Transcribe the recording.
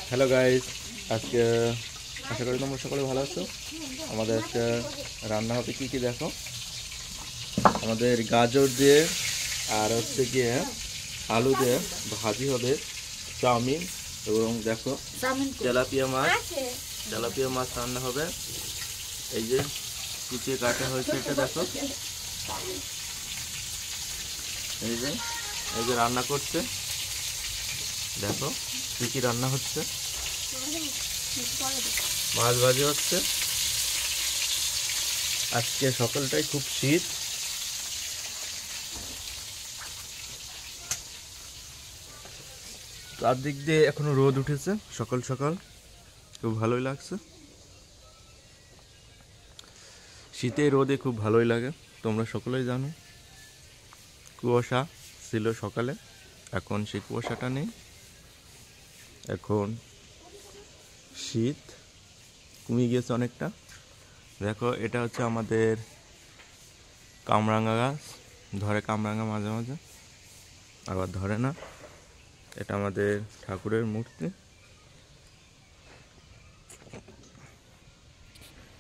Hello guys, আজকে আশা করি তোমরা সকলে ভালো আছো। আমাদের আজকে রান্না হবে কি কি দেখো। আমাদের গাজর দিয়ে আর হচ্ছে গিয়ে আলু দিয়ে ভাজি হবে, চাউমিন এবং দেখো তেলাপিয়া মাছ রান্না হবে। এই যে কুচিয়ে কাটা হয়েছে, এটা দেখো। এই যে রান্না করছে, দেখো কি কি রান্না হচ্ছে। মাছ ভাজি হচ্ছে। আজকে সকালটাই খুব শীত। তার দিক দিয়ে এখনো রোদ উঠেছে সকাল সকাল, খুব ভালোই লাগছে। শীতে রোদে খুব ভালোই লাগে, তোমরা সকলেই জানো। কুয়াশা ছিল সকালে, এখন সেই কুয়াশাটা নেই। এখন শীত কমে গিয়েছে অনেকটা। দেখো, এটা হচ্ছে আমাদের কামরাঙা গাছ। ধরে কামরাঙা মাঝে মাঝে, আবার ধরে না। এটা আমাদের ঠাকুরের মূর্তি।